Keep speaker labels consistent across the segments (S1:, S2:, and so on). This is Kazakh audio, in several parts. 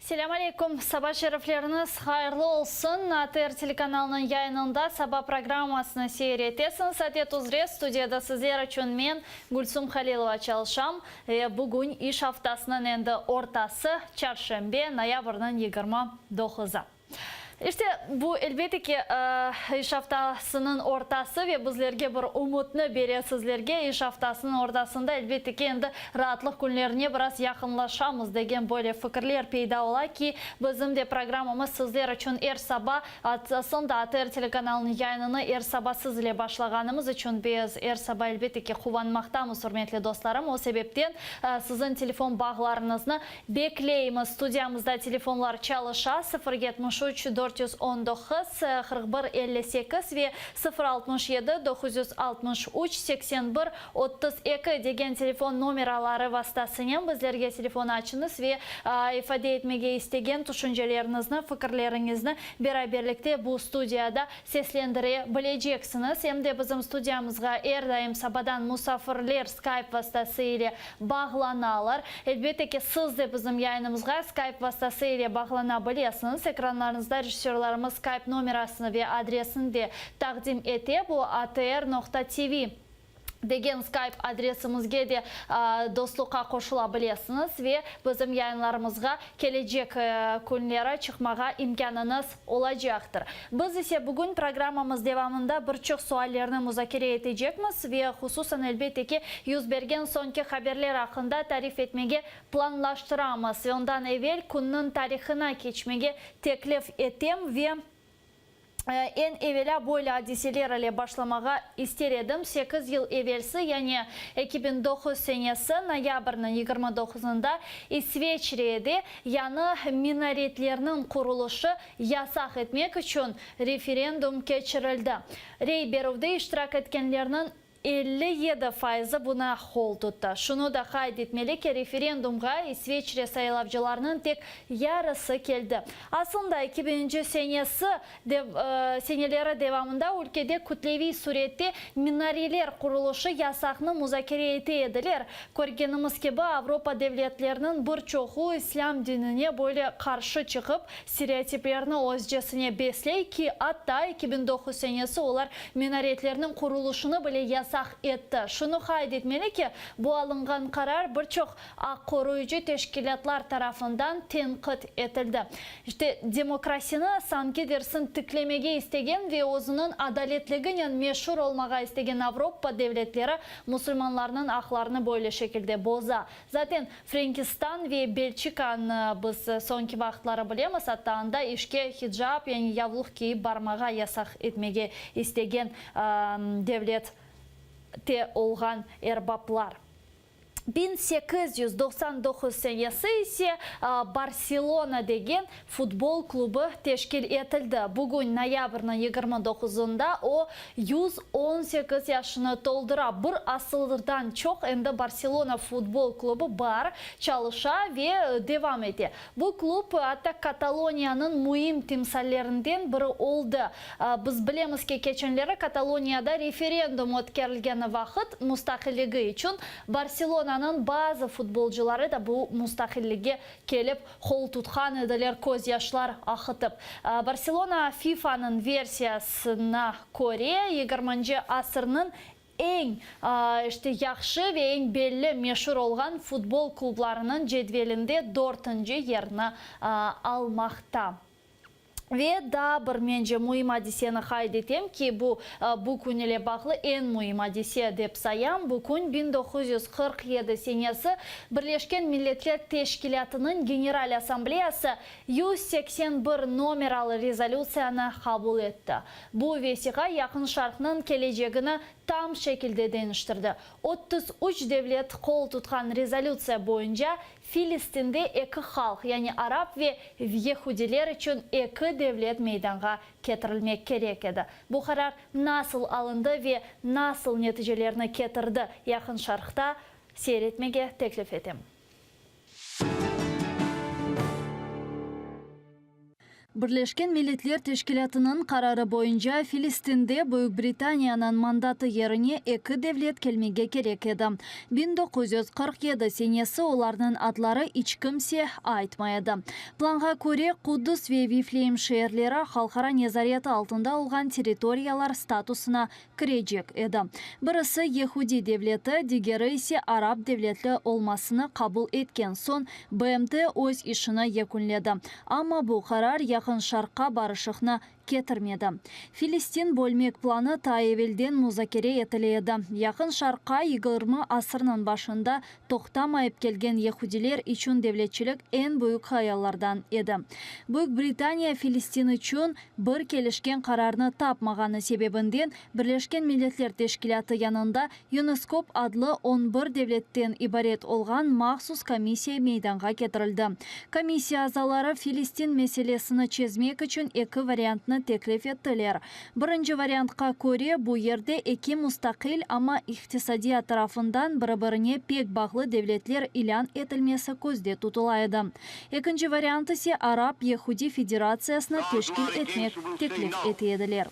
S1: Selam aleyküm. Sabah şerifleriniz hayırlı olsun. ATR telekanalının yayınında sabah programmasını seyretesiniz. Saat uzre studiyada sizler için men Gülsüm Halilova çalışam. Bugün iş haftasının endi ortası çarşembe noyabr'nın 29'u. İşte bu elbette ki iş haftasının ortası ve bizlerge bir umutunu bere sizlerge. İş haftasının ortasında elbette ki endi rahatlık günlerine biraz yakınlaşamız degen böyle fikirler peyda ola ki bizim de programımız sizler için er sabah aslında ATR telekanalının yayınını er sabah siz ile başlaganımız için biz er sabah elbette ki kuvanmaktayız hürmetli dostlarım. O sebepten sizin telefon bağlarınızı bekleyimiz. Stüdyamızda telefonlar çalışa 073 419 41 58 ve 067 963 81 32 degen telefon numaraları vasıtasıyla bizlerge telefon açınız ve ifade etmege istegen düşüncelerinizni, fikirlerinizni beraberlikte bu studiyada seslendirebileceksiniz. Hem de bizim studiyamızga her daim sabadan musafirler Skype vasıtasıyla bağlanalar. Elbette ki siz de bizim yayınımızga Skype vasıtasıyla bağlanabilirsiniz. Ekranlarınızda rejissörlerimiz Skype numarasını ve adresini de takdim ete. Bu atr.tv degen Skype adresimizge de dostlukka koşulabilirsiniz ve bizim yayınlarımızga gelecek günlere çıkmaga imkanınız olacaktır. Biz ise bugün programımız devamında birçok suallerini müzakere edeceğimiz ve hususan elbette ki yüz bergen sonki haberler hakkında tarif etmege planlaştıramız ve ondan evvel kunun tarihine geçmege teklif ettim ve en evvela böyle hadiselerle başlamağa istedim. 8 yıl evvelsi yani 2009 senesi noyabr'ın 29'unda İsveçre'de yanı minaretlerinin kuruluşu yasak etmek için referandum geçirildi. Rey beruvde iştirak etkenlerinin 57% buna hol tuttu. Şunu da kaydetmeli ki referendumga İsveçre sayılavcılarının tek yarısı geldi. Aslında 2000 senelere devamında ülkede kütlevi surette minareler kuruluşu yasakını müzakere edilir. Görgenimiz gibi Avrupa devletlerinin birçoğu İslam dinine böyle karşı çıkıp stereotiplerini özcesine besley ki hatta 2009 senesi onlar minaretlerinin kuruluşunu bile yasak etti. Şunu kaydetmeli ki bu alıngan karar birçok koruyucu teşkilatlar tarafından tenkit edildi. İşte demokrasini sanki dersin tıklemege istegen ve özünün adaletliğinin meşhur olmağa istegen Avrupa devletleri Müslümanların aklarını böyle şekilde boza. Zaten Frankistan ve Belçika'nı biz sonki vaxtları bilemiz. Hatta anda işke hicab yani yavluk giyip barmağa yasak etmege istegen devlet te olgan erbaplar. 1899 senesi ise Barcelona degen futbol klubu teşkil etildi. Bugün noyabr'ın 29'unda o 118 yaşını toldura. Bir asırdan çok endi Barcelona futbol klubu var, çalışa ve devam etti. Bu klub hatta Katalonya'nın mühim timsallerinden biri oldu. Biz bilemiz ki geçenlere Katalonya'da referendum ötkürilgeni vakit müstakilliği için Barcelona bazı futbolcuları da bu müstakillige kelip hol tutkan ediler, koz yaşlar akıtıp. Barcelona FIFA'nın versiyasına göre 20. asırının en yaxşı ve en belli meşhur olan futbol klublarının cedvelinde 4. yerini almakta. Ve daha bir mence mühim hadiseni kaydetem ki bu gün ile bağlı en mühim hadise dep sayam. Bu gün 1947 senesi Birleşken Milletler Teşkilatı'nın General Asambleyası 181 numaralı rezolüsiyonu kabul etti. Bu vesika yakın şarkının geleceğini tam şekilde değiştirdi. 33 devlet kol tutkan rezolüsiya boyunca Filistin'de iki halk yani Arap ve Yahudiler için iki devlet meydana getirilmek gerek edi. Bu karar nasıl alındı ve nasıl neticelerini getirdi yakın şarkta seyretmege teklif ettim. Бірлешкен Миллетлер Тешкилатының қарары бойынша Филистинде Бүйік Британияның мандаты еріне 2 девлет келмеге керек еді. 1947 сенесі олардың адлары ичкімсе айтмайды. Планға көре Кудус ве Вифлеем шehirleri халқара незареті алтында олған территориялар статусына кірежек еді. Бірісі Ехуди девлеті, дегері ise Араб девлетлі олмасыны қабыл еткен сон БМТ өз ішіні екунледі. Ама бұл қарар Яқын Шарққа барышықны кетірмеді. Филистин бөлмек планы тайевелден музакере етіледі. Яқын Шарққа 20 асырның башында тоқтамайып келген ехудилер үшін девлетчілік ең бүйік хаялардан еді. Бүйік Британия Филистин үшін бір келішкен қарарны тапмағаны себебінден Бірлешкен Миллетлер Тешкилаты янында ЮНЕСКО адлы 11 девлеттен ибарет олған махсус комиссия мейданға кетірілді. Комиссия азалары Филистин меселесіні чезмек үшін 2 вариантны теклиф еттілер. Бірінші вариантқа көре бұл ерде 2 мұстақил, ама иқтисадия тарафындан бір-біріне пек бағлы девлетлер илян етілмесі көзде тұтылайды. Екінші варианты се Араб Ехуди Федерациясына тешкил етмек теклиф етеділер.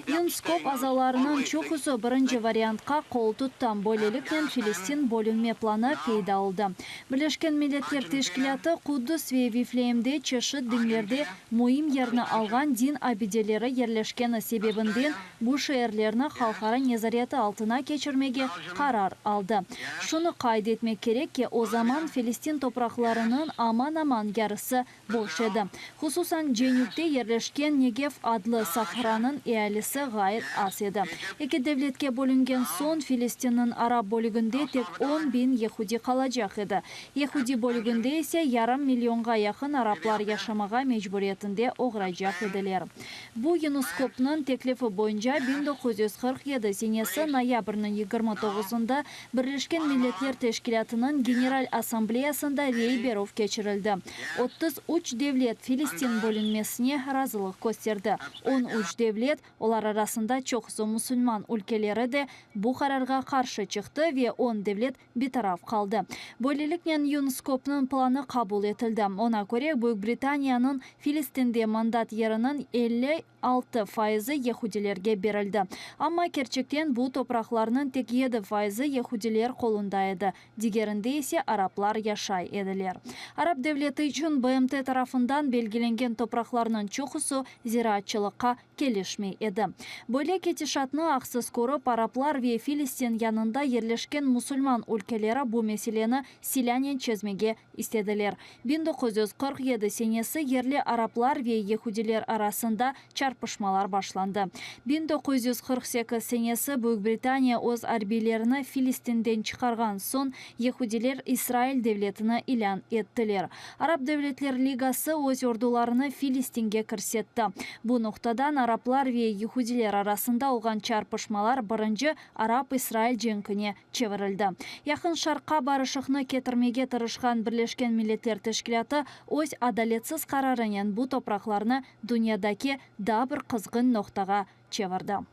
S1: ЮНЕСКО азаларының чоқысы бірінші вариантқа қол тұттан бөлеліктен Филистин бөлінме планы пейда олды. Бірлешкен Миллетлер Тешкилаты Кудус ве Вифлеемде чешіт дінлерде мойым ерні алған дин абиделері ерлешкені себебінден бұл шehirlerini халқара незареті алтына кечірмеге қарар алды. Шуны қайд етмек керек ке о заман Филистин топрақларының аман-аман ярысы бош еді. Хусусан Дженюкте ерлешкен Негев адлы Сахараның иәлісі ғайыр аз еді. Екі девлетке бөлінген сон Филистиннің араб бөлігінде тек 10 бин ехуди қалажақ еді. Ехуди бөлігінде есе ярым миллионға яқын араплар яшамаға мejбуретінде оғырайжақ еділер. Бұл ЮНЕСКО-ның теклифі бойынша 1947 сенесі ноябрның 29-ында Бірлешкен Миллетлер Тешкилатының Генераль Ассамблеясында рей берув кечірілді. 33 девлет Филистин бөлінмесіне разылық көстерді. 13 девлет, олар арасында чоқсы мұсылман өлкелері де бұл қарарға қаршы чықты ве 10 девлет битараф қалды. Бөлелікнен ЮНЕСКО-ның планы қабыл етілді. Она көре Бүйік Британияның Филистинде мандат ерінің 56% ехудилерге берілді. Амма керчектен бұл топрақларының тек 7% ехудилер қолында еді. Дегерінде есе араплар яшай еділер. Араб девлеті үшін БМТ тарафындан белгіленген топрақларының чоқысы зираатчылыққа келешмей еді. Бөлек етішатны ақсыз көріп, араплар ве Филистин янында ерлешкен мұсылман өлкелері бұл меселені силянен чезмеге істеділер. 1947 сенесі ерлі араплар ве ехудилер арасында чарпышмалар башланды. 1948 сенесі Бүйік Британия өз арбилеріні Филистинден шығарған сон ехудилер Израиль девлетіні илян еттілер. Араб девлетлер лигасы өз ордуларыны Филистинге кірсетті. Бұл ноқтадан араплар ве ехудилер арасында олған чарпышмалар бірінші Араб-Израиль женкіне чевірілді. Яқын Шарққа барышықны кетірмеге тырышқан Бірлешкен Миллетлер Тешкилаты өз адалетсіз қарарынен бұл топрақларны дүниядаки да бір қызғын ноқтаға чевірді.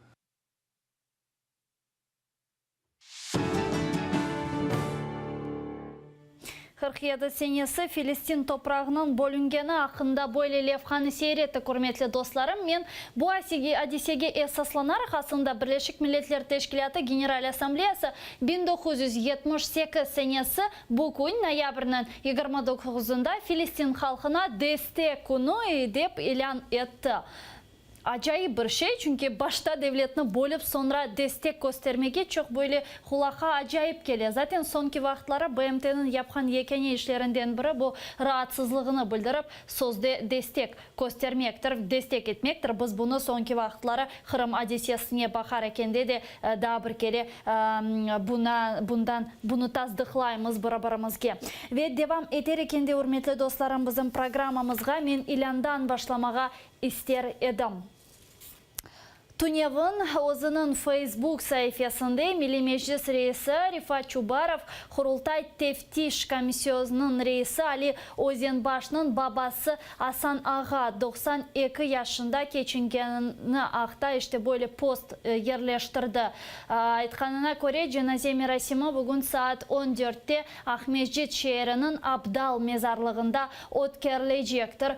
S1: Қырқияды сенесі Филистин топрағының бөлінгені ақында бойлелев қаны сейреті көрметлі достарым. Мен бұл адисеге эсасланар қасында Бірлешік Миллетлер Тешкилаты Генераль Ассамблеясы 1978 сенесі бұл күн ноябрның 29-ында Филистин халқына десте күні деп илян етті. Ажайы бір шей, чүнке башта девлетні бөліп, сонра дестек көстермеге чоқ бөлі құлақа ажайып келе. Затен сонки вақытлары БМТ-ның япқан екене ішлерінден бірі бұл раатсызлығыны білдіріп, созде дестек көстермектір, дестек етмектір. Біз бұны сонки вақытлары Қырым Одиссиясыне бақар екенде де да бір келе бұны таздықлаймыз бір-бірімізге. Ве девам етер екенде үрметлі достарым біздің программамызға мен иляндан башламаға істер едім. Туневын өзінің Facebook sayfasında Milli Meclis reisi Rifat Чубаров Құрылтай Тефтиш комиссиясының reisi Ali Озенбашның babası Асан Аға 92 yaşında keçінгені ақта böyle post yerleştirdi. Айтқанына көре cenaze merasimi bugün saat 14'te Ahmetjit şehrinin Abdal mezarlığında ötkerilecektir.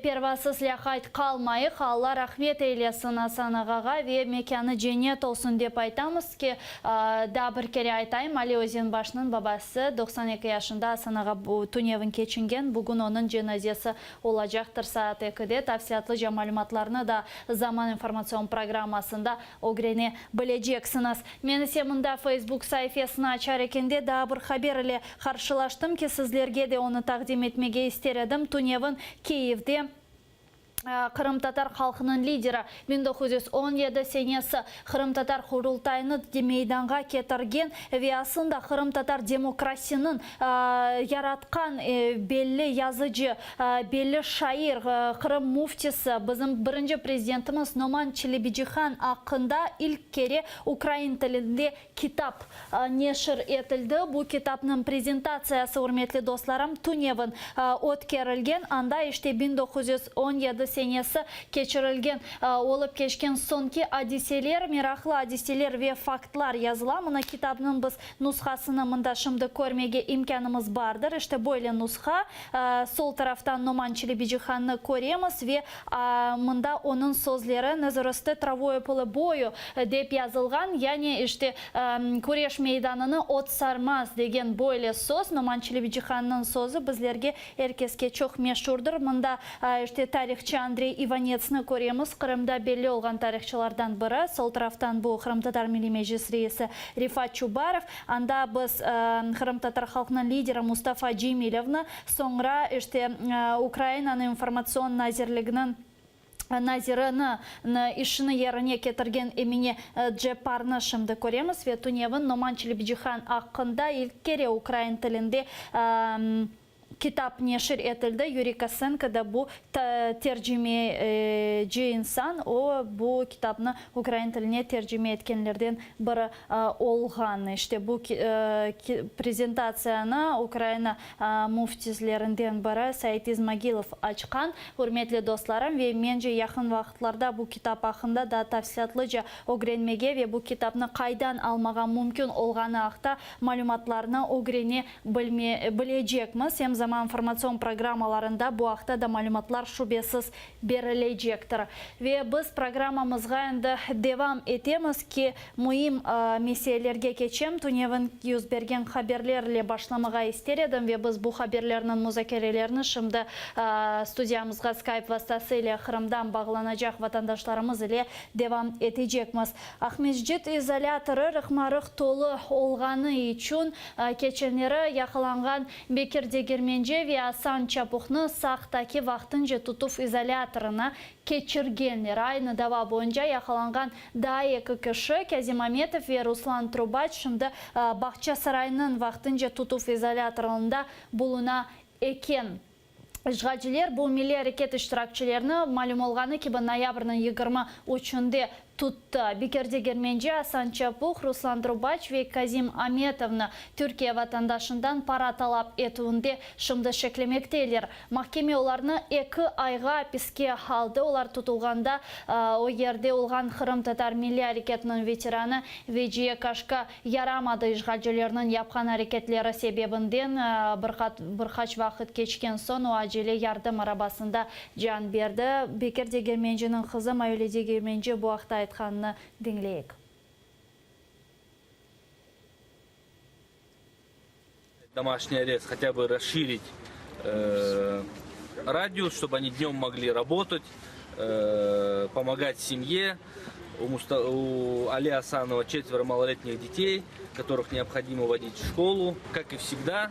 S1: Первасы сляхайт қалмайы, қалар рахмет ейлесін Асан Ағаға ve mekanı cennet olsun deyip айтамыз ki da bir kere айтайım. Ali Озенбашның babası 92 yaşında Асан Ağa Tunev'in keçingen. Bugün onun cenazesi olacaktır saat 2'de. Tafsiyatlıca malumatlarını da Zaman informasyon programmasında öğrene bileceksiniz. Men ise mında Facebook sayfasını açar ekende da bir haber ile karşılaştım ki sizlerge de onu takdim etmege isterim. Tunev'in Kiyev'de Қырым-татар халқының лидері 1917 сенесі Қырым-татар құрылтайыны мейданға кетірген виясында Қырым-татар демократияның яратқан белі языcı, белі шайыр Қырым муфтисі біздің бірінші президентіміз Номан Челебиджихан ақында ilk kere Украин тілінде kitap neşir etildi. Bu kitapның презентациясы, урметлі достарым, Tunev'in ötkerilgen anda 1917 senesi geçirilgen olup geçken sonki adiseler, meraklı adiseler ve faktlar yazılan. Mına kitabının biz nuskasını mında şimdi görmege imkanımız vardır. Böyle nuska sol taraftan Noman Челебиджихан'ı göremiz ve mında onun sözleri nazarüstü travoy pılı boyu deyip yazılgan. Yani Kureş meydanını ot sarmaz degen böyle söz. Noman Челебиджихан'ın sözü bizlerge herkeske çok meşhurdur. Mında tarihçi Andrey Ivanets'ni көреміз. Қырымда белі olgan tarihçilardan biri. Sol taraftan bu Қырым-татар Milli Meclis reisi Rifat Чубаров. Anda biz Қырым-татар halkının lideri Mustafa Cemilev'ni, sonra Ukrayna'nın informasyon nazirliginin Nazirını işini yerine getirgen emine Cepar'ını şimdi göremiz ve Tunev'in Noman Челебиджихан hakkında ilk kere Ukrayn tilinde kitap neşir etildi. Yuri Kosenko da bu tercümeci insan. O bu kitabını Ukrayn tiline tercüme etkenlerden biri olgan. Bu prezentasyonu Ukrayna muftislerinden biri Sait Izmagilov açkan. Hürmetli dostlarım ve mence yakın vaxtlarda bu kitap hakkında da tafsiyatlıca öğrenmege ve bu kitabını kaydan almağa mümkün olganı haqda malumatlarını öğrene bilecekmiz. Hem Zaman informasyon programmalarında bu haqda da malumatlar şüphesiz verilecektir. Ve biz programamızga endi devam etemiz ki mühim meselelerge geçem. Tunev'in yüz bergen haberlerle başlamağa istedim ve biz bu haberlerinin müzakerelerini şimdi studiyamızga Skype vasıtasıyla Kırım'dan bağlanacak vatandaşlarımız ile devam edecekmiz. Ahmetjit izolatoru rıhmarık tolu olganı için keçenleri yakalangan Bekir Degirmenci ve Асан Чапух'ны sağdaki vaxtınca tutup izolatoruna geçirgenler. Aynı dava boyunca yakalangan daha iki kişi Kazim Ametov ve Ruslan Trubaç şimdi Bahçe Sarayı'nın vaxtınca tutup izolatorunda buluna eken. İşgalciler bu milli hareket iştirakçılarını malum olganı ki noyabr'ның 23'ünde tuttu. Bekir Degirmenci, Асан Чапух, Ruslan Trubaç ve Kazim Ametov'ны Türkiye vatandaşından para talap etüünde şimdi şeklemekteler. Mahkeme onlarını 2 ayga piske aldı. Olar tutulganda o yerde olgan Kırım-Tatar Milli Hareketinin veteranı Veciye Kaşka yaramadı. İşgalcilerinin yapkan hareketleri sebebinden birkaç vakit geçken son o acele yardım arabasında can verdi. Bekir Degirmenci'nin kızı Mayuli Degirmenci bu haqda айтқанын dinleyek.
S2: Домашний арест хотя бы расширить радиус, чтобы они днем могли работать, помогать семье. У Али Асанова 4 малолетних детей, которых необходимо водить в школу. Как и всегда,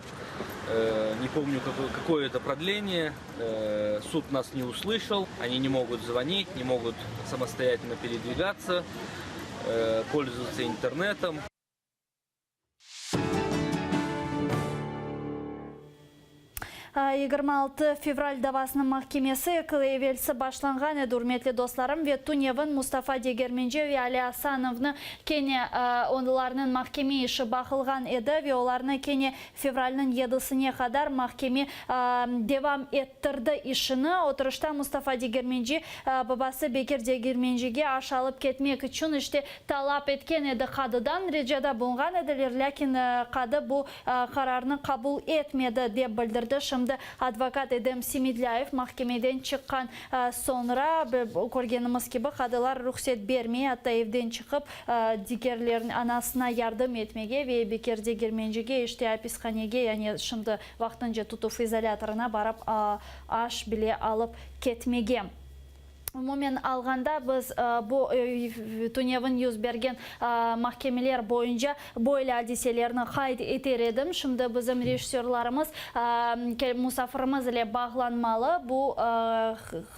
S2: не помню, какое это продление, суд нас не услышал, они не могут звонить, не могут самостоятельно передвигаться, пользоваться интернетом.
S1: 26 февраль давасының махкемесі кылевелсі башланған еді, урметлі достарым. Ветуневын Мустафа Дегерменже ве Али Асановны кене оныларының махкеме іші бақылған еді. Ве оларны кене февральның 7-сіне қадар махкеме девам еттірді ішіні. Отырышта Мустафа Дегерменже бабасы Бекер Дегерменжеге ашалып кетмек үшін іште талап еткен еді қадыдан. Реджада болған еділер, ләкин қады бұл қарарны қабыл етмеді деп білдірді. Адвокат Эдем Семидляев махкемеден шыққан sonra көргеніміз кебі қадылар рұқсет бермей Атаевден шығып дигерлерін анасына ярдым етмеге ве Бекер Дегерменжеге іште описханеге, яғни шымды вақтынже тұтуф изоляторына барып аш біле алып кетмеге. Момен алғанда біз Туневын юзберген махкемелер бойынша бойлы әдеселеріні қайд етер едім. Шымды біздің режиссерларымыз мұсафырымызіле бағланмалы. Бұл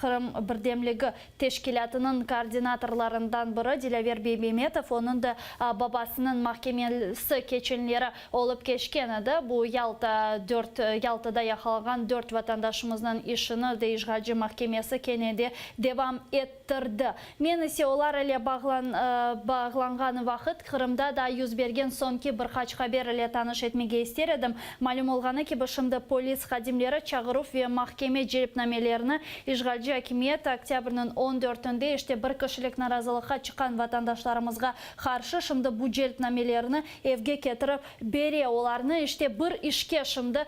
S1: Қырым бірдемлігі тешкілятының координаторларындан бірі Дилавер Бейбеметов, оның да бабасының махкемесі кеченлері олып кешкен еді. Бұл Ялтада яқалған 4 ватандашымыздың ішіні де Ишғаджы махкемесі кенеде девам еттірді. Мен есе олар әле бағланған вақыт Қырымда да юзберген сонки бір қачқабер әле таныш етмеге істер едім. Малым олғаны ке бішімді полис қадимлері чағыруф ве махкеме желіпнамелеріні Ишғаджы акимет октябрның 14-інде іште бір кішілік наразылыққа шыққан ватандашларымызға қаршы шымды бұл желіпнамелеріні евге кетіріп бере оларны іште бір ішке шымды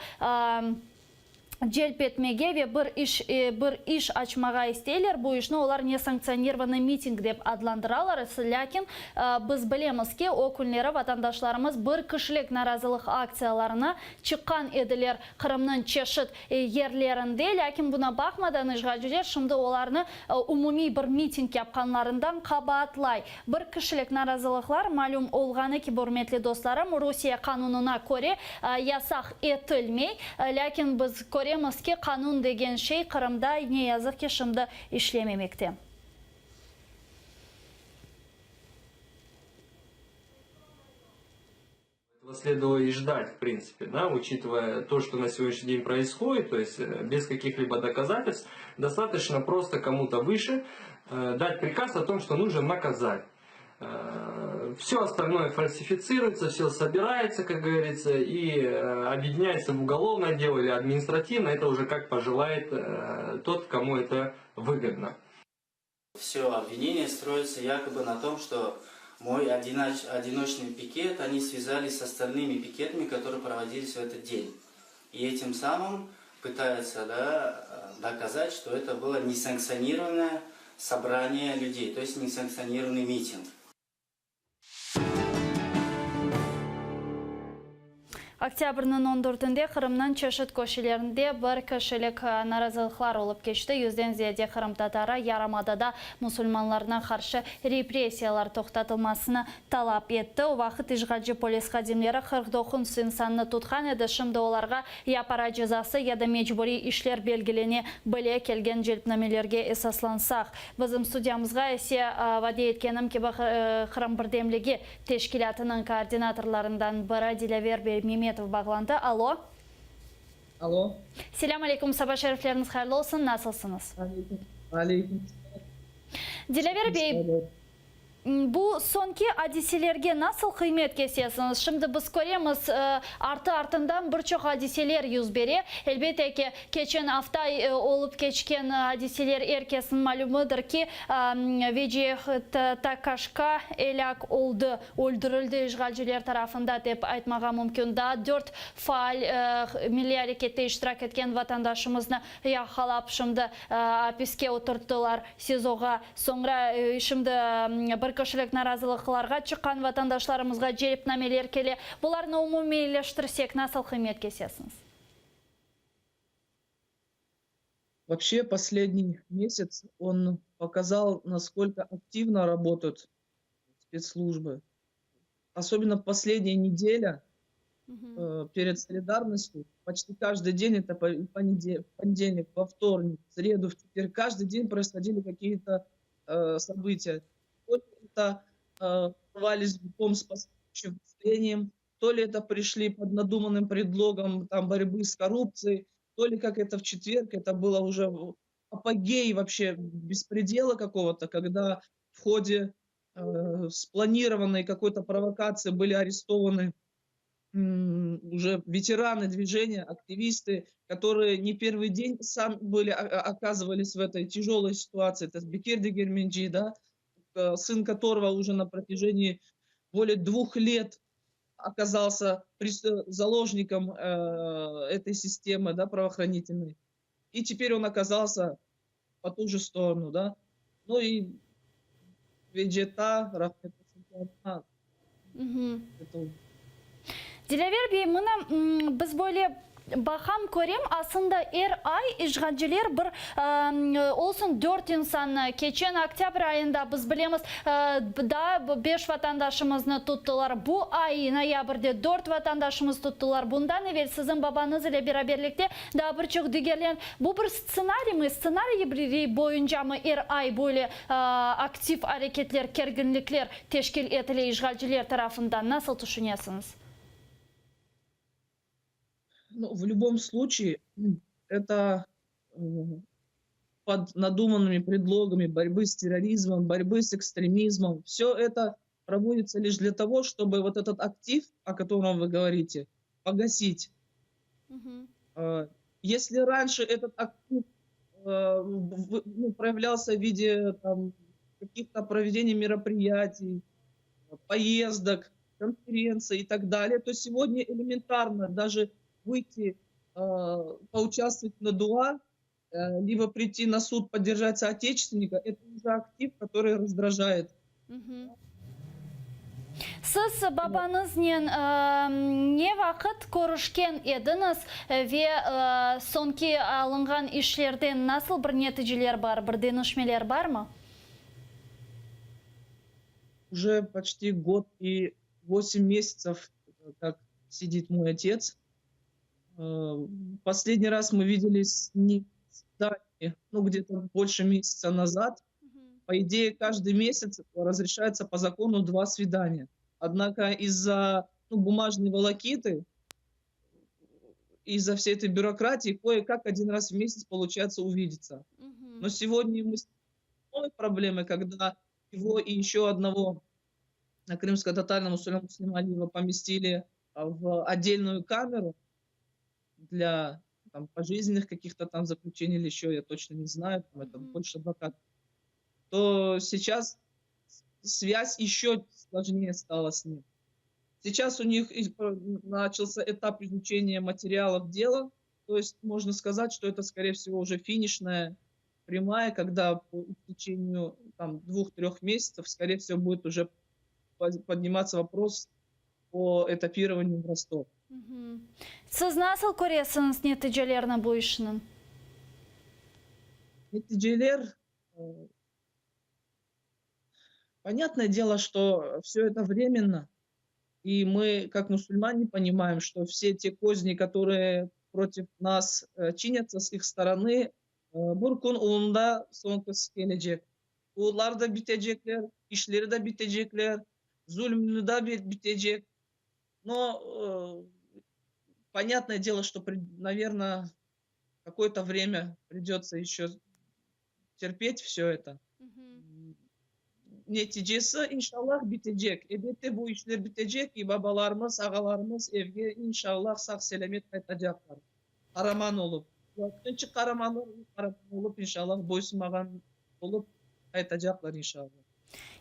S1: желп етмеге ве бір іш açmaға істейлер. Бұл ішні олар не санкционированный митинг деп адландыралар. Ләкин біз білеміз ке, о күнлері ватандашларымыз бір кішілік наразылық акцияларына шыққан еділер Қырымның чешіт ерлерінде. Ләкин бұна бақмадан Ишғаджылер шымды оларны умуми бір митинг япқанларындан қабатлай. Бір кішілік наразылықлар малюм олғаны ки бұрметлі достарым Русия қанунына көре ясақ етілмей. Ләкин біз көремізке қанун деген шей Қырымда не язық кешімді ішлемемекте.
S3: Следовало и ждать, в принципе, да, учитывая то, что на сегодняшний день происходит, то есть без каких-либо доказательств, достаточно просто кому-то выше дать приказ о том, что нужно наказать. Все остальное фальсифицируется, все собирается, как говорится, и объединяется в уголовное дело или административное. Это уже как пожелает тот, кому это выгодно.
S4: Все обвинения строятся якобы на том, что мой одиночный пикет они связали с остальными пикетами, которые проводились в этот день. И этим самым пытаются доказать, что это было несанкционированное собрание людей, то есть несанкционированный митинг.
S1: Октябрның 14-інде Қырымның чешіт көшелерінде бір кішілік наразылықлар олып кешті. 100-ден зияде Қырым татары Ярамадада мұсылманларына қаршы репрессиялар тоқтатылмасыны талап етті. Уақыт Ишғаджы полис қадимлері 49 инсанны тұтқан еді. Шымды оларға япара жазасы еді мечбури ішлер белгілене біле келген желпнамелерге esаслансақ. Бізім студиямызға есе ваде еткенім кебі Қырым бірдемлігі тешкілятының координаторларından бірі Дилавер Бейбеметов бағланды. Алло.
S5: Алло.
S1: Селям алейкум, саба шәріфлеріңіз қайырлы olsun, насылсыңыз?
S5: Алейкум.
S1: Дилавер Бей, бұл сонки адиселерге насыл қимет кесесіңіз? Шымды біз көреміз арты-артындан бір чоқ адиселер юз бере. Әлбетте ке кечен автай олып кечкен адиселер еркесін малумыдыр ки Веджи Такашка эляк олды, өлдірілді Ишғаджылер тарафында деп айтмаға мүмкін. Да 4 фаал милли әрекетте иштирак еткен ватандашымызны яқалап шымды аписке отырттылар СИЗОға. Соңра шымды бір кішілік наразылықларға шыққан ватандашларымызға желіпнамелер келе. Бұларны умумилештірсек насыл қимет кесесіңіз?
S5: Вообще последний месяц он показал, насколько активно работают спецслужбы. Особенно последняя неделя перед солидарностью. Почти каждый день, это понедельник, во вторник, в среду, в четверг, каждый день происходили какие-то события. То ли это рвались в дом с последующим выступлением, то ли это пришли под надуманным предлогом борьбы с коррупцией, то ли как это в четверг, это было уже апогей вообще беспредела какого-то, когда в ходе спланированной какой-то провокации были арестованы уже ветераны движения, активисты, которые не первый день сам оказывались в этой тяжелой ситуации. Это Бекирди Герменджи, да, сын которого уже на протяжении более 2 лет оказался заложником этой системы, да, правоохранительной. И теперь он оказался по ту же сторону, да. Ну и Веджета, Рахмет, это
S1: Диләвер бей, мына біз бөле бахам көрем, асында ай ишғаджелер бір олсын 4 инсан кечен октябрь айында біз білеміз да 5 ватандашымызны туттылар. Бұ ай ноябрьде 4 ватандашымыз туттылар. Бұндан евел сіздің бабанызіле бераберлікте да бір чық дегерлен. Бұл бір сценарий бойынша мы ай бөле актив әрекетлер, кергінліклер тешкел етілі ишғаджелер тарафында насыл түшінесіңіз?
S5: Ну, в любом случае, это под надуманными предлогами борьбы с терроризмом, борьбы с экстремизмом. Все это проводится лишь для того, чтобы вот этот актив, о котором вы говорите, погасить. Если раньше этот актив проявлялся в виде каких-то проведений мероприятий, поездок, конференций и так далее, то сегодня элементарно даже выйти, поучаствовать на дуа, либо прийти на суд, поддержать соотечественника, это уже актив, который раздражает.
S1: Сіз бабанызмен не вақыт көрішкен едіңіз ве сонки алынған ішлерден насыл бір нәтижелер бар, бір денішмелер бар ма?
S5: Уже почти год и 8 месяцев, как сидит мой отец. Последний раз мы виделись где-то больше месяца назад. По идее, каждый месяц разрешается по закону 2 свидания. Однако из-за бумажной волокиты, из-за всей этой бюрократии, кое-как 1 раз в месяц получается увидеться. Но сегодня мы с новой проблемой, когда его и еще одного крымско-татарного Муслима Алиева поместили в отдельную камеру для пожизненных каких-то там заключений или еще, я точно не знаю, это больше адвокат, то сейчас связь еще сложнее стала с ним. Сейчас у них начался этап изучения материалов дела, то есть можно сказать, что это, скорее всего, уже финишная прямая, когда по истечению 2-3 месяцев, скорее всего, будет уже подниматься вопрос по этапированию в Ростов.
S1: Сіз насыл көресіңіз нәтижелерін бұл ішінің?
S5: Нәтижелер, понятное дело, что все это временно, и мы, как мусульмане, понимаем, что все те козни, которые против нас чинятся с их стороны, Буркун улында соңғысы келecek. Олар да бітecekler, işleri de bitecekler, zulmünü de bitecek. Но понятное дело, что, наверное, какое-то время придется еще терпеть все это. Neticesi inşallah bitecek. Elbette bu işler bitecek ki babalarımız, ağalarımız evge inşallah sağ selamet kaytacaklar. Kahraman olup. Çünkü kahraman olup inşallah boysunmagan olup kaytacaklar inşallah.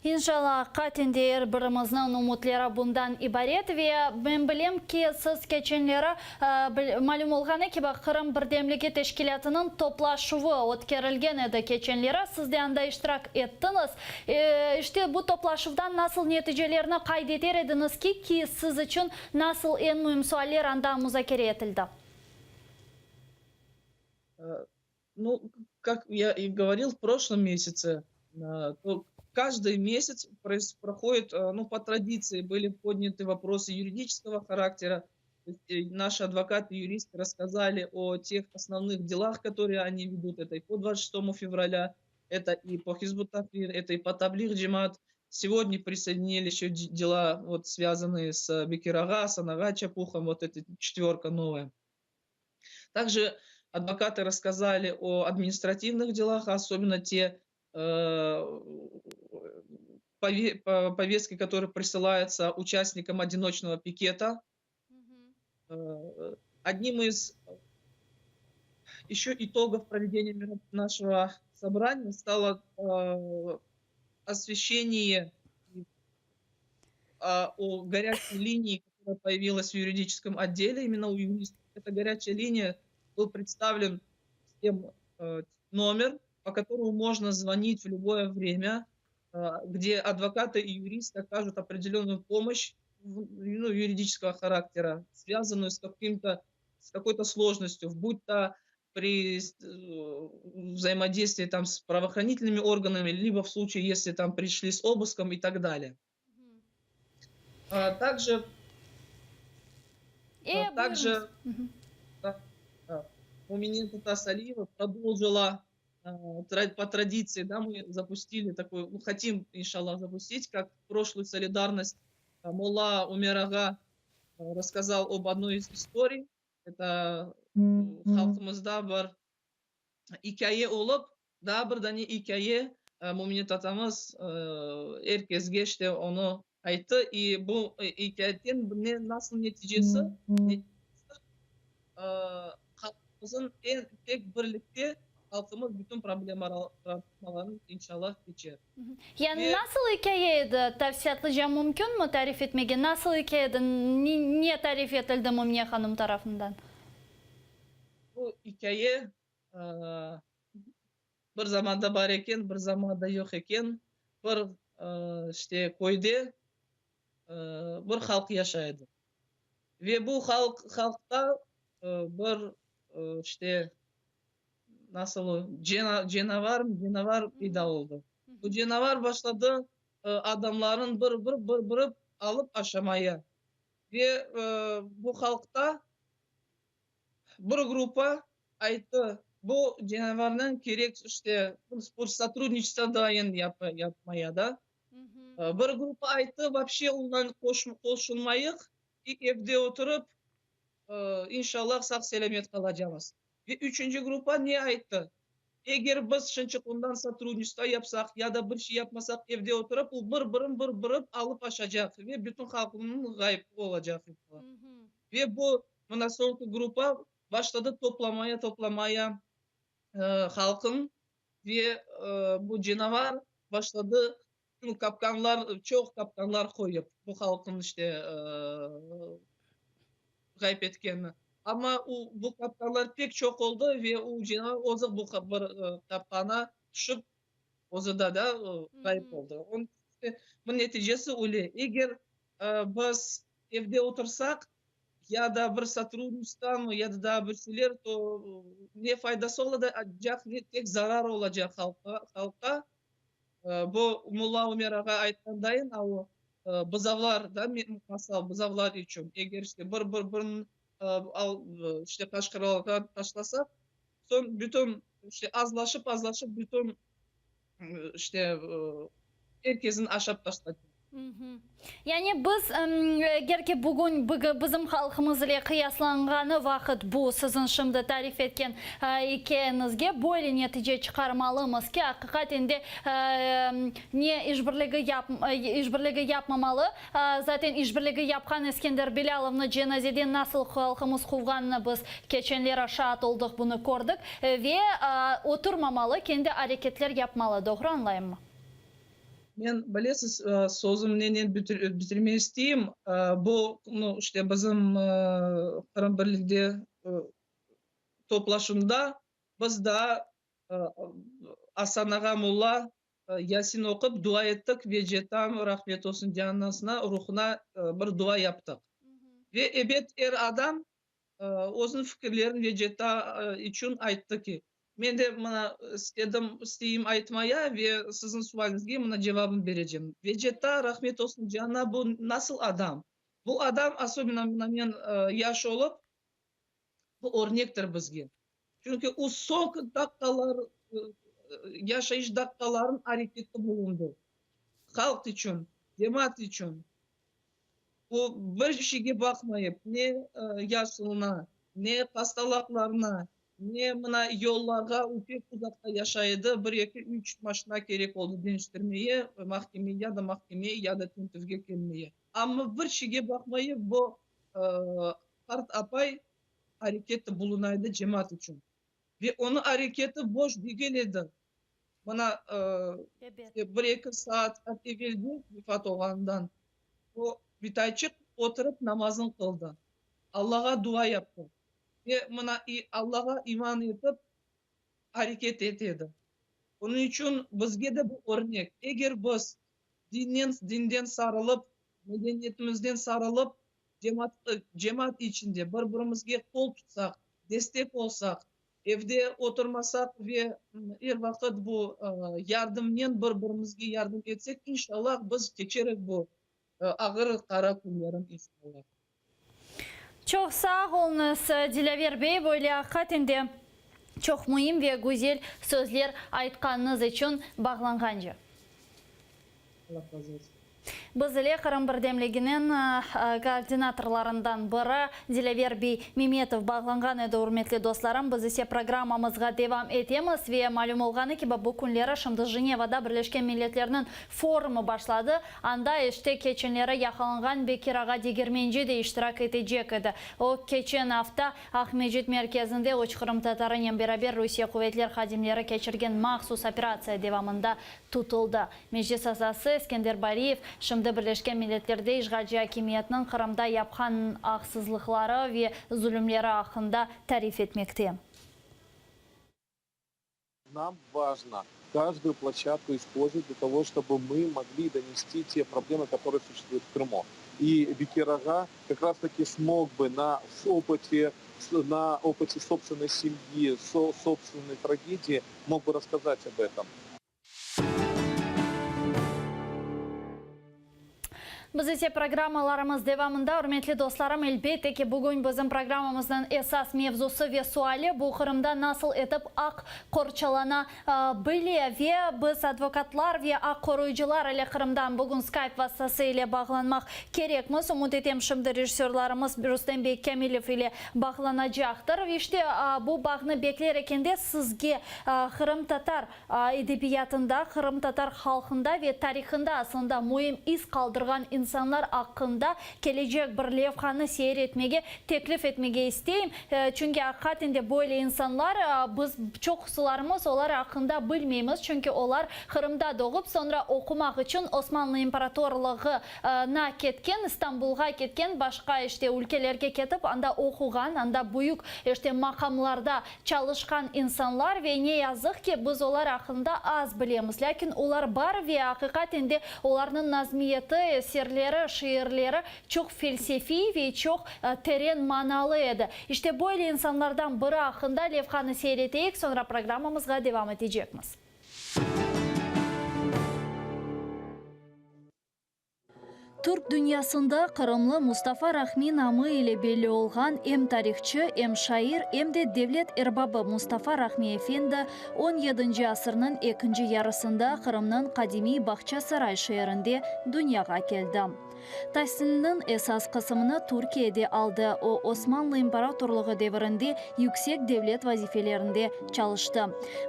S1: Иншалла, қатендер біріміздің ұмытлері бұндан ибарет ве мен білем ки сіз кеченлері мәлім олғаны ки Қырым бірдемлігі тешкілетінің топлашуы өткерілген еді кеченлері. Сізде анда иштирак еттіңіз. Іште бұл топлашудан насыл нәтижелеріні қайдетер едіңіз ки сіз үшін насыл ең мұйым суалер анда музакере етілді?
S5: Ну, как я и говорил в прошлом месяце, каждый месяц проходит, по традиции были подняты вопросы юридического характера. Наши адвокаты и юристы рассказали о тех основных делах, которые они ведут. Это и по 26 февраля, это и по Хизбут Тахрир, это и по Таблигh Джемаат. Сегодня присоединили еще дела, связанные с Бекир Ага, с Анага Чапухом, эта 4 новая. Также адвокаты рассказали о административных делах, особенно те повестки, которые присылаются участникам одиночного пикета. Одним из еще итогов проведения нашего собрания стало освещение о горячей линии, которая появилась в юридическом отделе, именно у юристов. Эта горячая линия был представлен всем номер, по которому можно звонить в любое время, где адвокаты и юристы окажут определенную помощь юридического характера, связанную с какой-то сложностью, будь то при взаимодействии там с правоохранительными органами, либо в случае, если там пришли с обыском и так далее. Также Муминет Татас-Алиева продолжила по традиции, да, мы запустили такой, хотим, иншаллах, запустить, как прошлую солидарность. Молла Умер Ага рассказал об одной из историй. Это халқымызда бар икае олып, да, бірдәне икае Муминет атамыз эркезге işte onu айтты, и бұл икаеттен насыл нәтижесі халқымыздың тек бірлікте halkımız bütün проблемаларын inşallah geçer.
S1: Yani nasıl hikayeydi tavsiye mümkün mü tarif etmege? Nasıl hikayeydi? Niye tarif edildi Mumine Hanım tarafından?
S5: Bu hikaye bir zamanda var eken, bir zamanda yok eken, bir işte koyda bir halk yaşaydı. Ve bu halkta bir işte nasıl canavar peyda oldu. Bu canavar başladı adamların bir alıp aşamaya. Ve bu halkta bir grupa ayıttı. Bu canavarın gerek işte сотрудничество dayan yapmaya da. Bir grupa ayıttı. Вообще ondan koşulmayık. Evde oturup inşallah sağ selamet kalacağız. Ve üçüncü grupa ne ayıttı? Eğer biz şimdi ondan сотрудничество yapsak ya da bir şey yapmasak evde oturup o bir alıp aşacak ve bütün halkının gayb olacak. Ve bu sonraki grupa başladı toplamaya halkın ve bu canavar başladı çok kapkanlar koyup bu halkın işte gayb etkenini. Ama bu kapkanlar pek çok oldu ve o canavar ozak bu kapkana düşüp ozada da gayb oldu. Bu neticesi öyle. Eğer biz evde otursak ya da bir сотрудничество ya da bir şeyler to ne faydası olacak ne tek zarar olacak halka. Bu Mulla Ömer Ağa aytkandayin o buzavlar da masal buzavlar için eğer işte bir işte kaşkıralığa taşlasak son bütün işte azlaşıp bütün işte herkesin aşap taşladı.
S1: Yani biz gerki bugün bizim halkımız ile kıyaslanğanı vaqt bu sizin şimdi tarif etken hikayinizge böyle netice çıkarmalımız ki hakikaten de ne işbirliği yapmamalı. Zaten işbirliği yapkan İskender Bilalov'ны cenazeden nasıl halkımız quvganını biz geçenlere şahit olduk, bunu gördük ve oturmamalı, kendi hareketler yapmalı. Doğru anlayayım mı?
S5: Men bilesiz sözümden bitirmeyi isteyeyim. Bu işte bizim Kırım Birliği'de toplaşımda biz de Hasan Ağa Mulla Yasin okup dua ettik ve Cetam rahmet olsun canasına, ruhuna bir dua yaptık. Ve evet adam o'zini fikrlerini ve Ceta için aytdı ki men de mana isteyim aytmaya ve sizin sualingizga mana cevabını vereceğim. Ve Ceta rahmet olsun canına bu nasıl adam? Bu adam особенно men yaş olup bu örnektir bizge. Çünkü o son dakikalar yaşayış dakikaların hareketli bulundu. Halk için, cemaat için. O bir şeyge bakmayıp ne yaşlılığına, ne hastalıklarına, не мына yollarga upek uzakta yaşaydı. 1-2-3 машина керек oldu değiştirmeye, mahkemeye ya da tintuvga kelmeye. Ama bir şeyge bakmayı bu Kart apay hareketi bulunaydı cemaat için. Ve onun hareketi boş değildi. Bana
S1: Evet.
S5: 1-2 saat evveldi vefat olandan. O bitayçık oturup namazını kıldı. Allah'a dua yaptı. Ve bana Allah'a iman edip hareket etedi. Onun için bizge de bu örnek. Eğer biz dinden sarılıp, medeniyetimizden sarılıp, cemaat içinde birbirimizge kol tutsak, destek olsak, evde oturmasak ve her vakit bu yardımla birbirimizge yardım etsek, inşallah biz geçerek bu ağır kara günlerin inşallah.
S1: Çok sağ olunuz Dilaver Bey. Böyle hakikaten çok mühim ve güzel sözler aytkanınız için bağlanğanca.
S5: Allah razı olsun.
S1: Biz ile Kırım Birdemliğinin koordinatorlarından biri Dilaver Bey Memetov bağlanğan edi, hürmetli dostlarım. Biz ise programımızga devam etemiz ve malum olğanı ki bu günleri şimdi Женевада Birleşken Milletler'in forumu başladı. Anda işte keçenlere yaxalanğan Bekirağa Degirmenci de iştirak edecek idi. O keçen hafta Ahmedjit merkezinde uç Kırım Tatarı'nın beraber Rusya kuvvetler xadimleri geçirgen maxsus operatsiya devamında tutuldu. Meclis asası İskender Baliyev şimdi Birleşken Milletler'de işgalci hakimiyetinin Kırım'da yapkan haksızlıkları ve zulümleri hakkında tarif etmekte.
S6: Нам важно каждую площадку использовать для того, чтобы мы могли донести те проблемы, которые существуют в Крыму. И Бекирага как раз-таки смог бы на опыте собственной семьи, собственной трагедии, мог бы рассказать об этом.
S1: Biz ise programmalarımız devamında, hürmetli dostlarım, elbette ki bugün bizim programımızın esas mevzusu ve suali bu Kırım'da nasıl edip ak korçalana bile ve biz advokatlar ve ak koruyucular ile Kırım'dan bugün Skype vasıtasıyla bağlanmak gerekmiz. Umut etem şimdi rejisörlerimiz Rüstem Bey Kamilov ile bağlanacaktır. Ve işte bu bağını bekleyerken de sizge Kırım Tatar edebiyatında, Kırım Tatar halkında ve tarihinde aslında mühim iz kaldırgan insanlar hakkında gelecek bir levhanı seyretmeye, teklif etmeye isteyeyim. Çünkü hakikaten böyle insanlar biz çok sularımız onlar hakkında bilmeyimiz. Çünkü onlar Kırım'da doğup sonra okumak için Osmanlı İmparatorluğu'na ketken, İstanbul'a ketken, başka işte ülkelerge ketip anda okugan, anda büyük işte makamlarda çalışkan insanlar ve ne yazık ki biz onlar hakkında az bilemiz. Lakin onlar var ve hakikaten de onların nazmiyeti, eserleri, şiirleri çok felsefi ve çok terin manalı edi. İşte böyle insanlardan biri hakkında levhanı seyredeyik, sonra programımızga devam edeceğiz. Türk dünyasında Kırımlı Mustafa Rahmi namı ile belli olğan hem tarihçi, hem şair, hem de devlet erbabı Mustafa Rahmi Efendi 17. asırının ikinci yarısında Kırım'ın Kadimi Bahçesaray şehrinde dünyaya geldi. Tahsilinin esas kısmını Türkiye'de aldı. O Osmanlı İmparatorluğu devrinde yüksek devlet vazifelerinde çalıştı.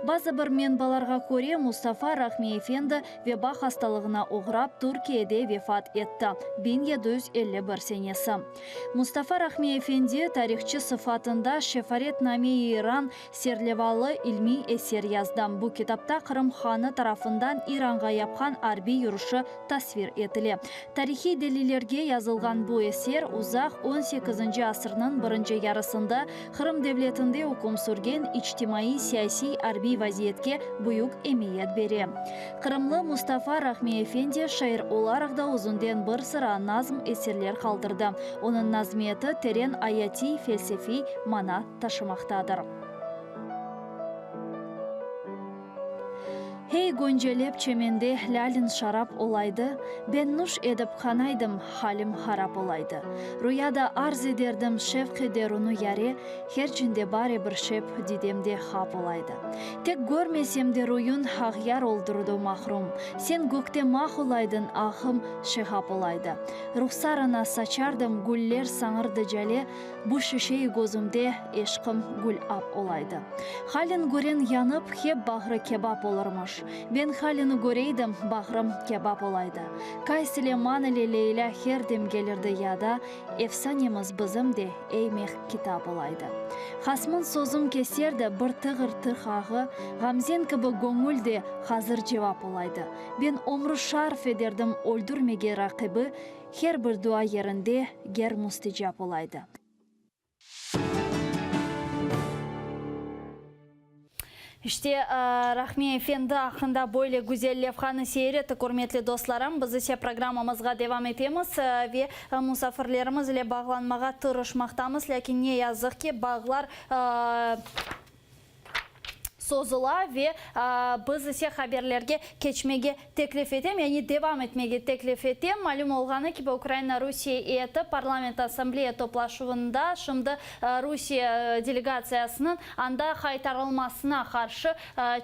S1: Bazı bir menbalarga göre Mustafa Rahmi Efendi veba hastalığına uğrap Türkiye'de vefat etti. 1751 senesi. Mustafa Rahmi Efendi tarihçi sıfatında Şefaretname-i İran serlevalı ilmi eser yazdı. Bu kitapta Kırım Hanı tarafından İran'a yapkan harbi yürüyüşü tasvir edildi. Tarihi delillerge yazılgan bu eser uzak 18. asırının birinci yarısında Kırım devletinde hüküm sürgen içtimai siyasi harbi vaziyetke büyük emiyet beri. Kırımlı Mustafa Rahmi Efendi şair olarak da uzundan bir sıra nazm eserler kaldırdı. Onun nazmiyeti terin ayati felsefi mana taşımaktadır. Хей гонжелеп чеменде лялин шарап олайды, бен нуш едіп қанайдым халим харап олайды. Руяда арз едердім шеф деруну яре, херчінде баре бір шеп дидемде хап олайды. Тек көрмесемде руюн хағяр олдырды махрум, сен көкте мах олайдын ахым шехап олайды. Рухсарына сачардым гүллер саңырды жәле, бұ шешей гозымде ешқым гүл ап олайды. Халин көрен янып хеп бағры кебап олырмыш. Бен халini göreydim, bağrım kebap olaydı. Kaysile manile Leyla herdim gelirdi yada, efsanemiz bizim de eymek kitap olaydı. Hasmın sözüm keserdi bir tığır tırhağı, gamzen kıbı gönül de hazır cevap olaydı. Ben omru şarf ederdim öldürmege rakibi, her bir dua yerinde ger musticap olaydı. İşte Rahmi Efendi hakkında böyle güzel levhanı seyreti, kurmetli dostlarım. Biz ise programımızga devam etemiz ve musafirlerimiz ile bağlanmağa tırışmaktayız. Lakin ne yazık ki bağlar sozula ve biz ise haberlerge geçmege teklif etem, yani devam etmege teklif etem. Malum olğanı ki Ukrayna Rusiya eti Parlament Assambleya toplaşuvunda şimdi Rusiya delegasyasının anda kaytarılmasına karşı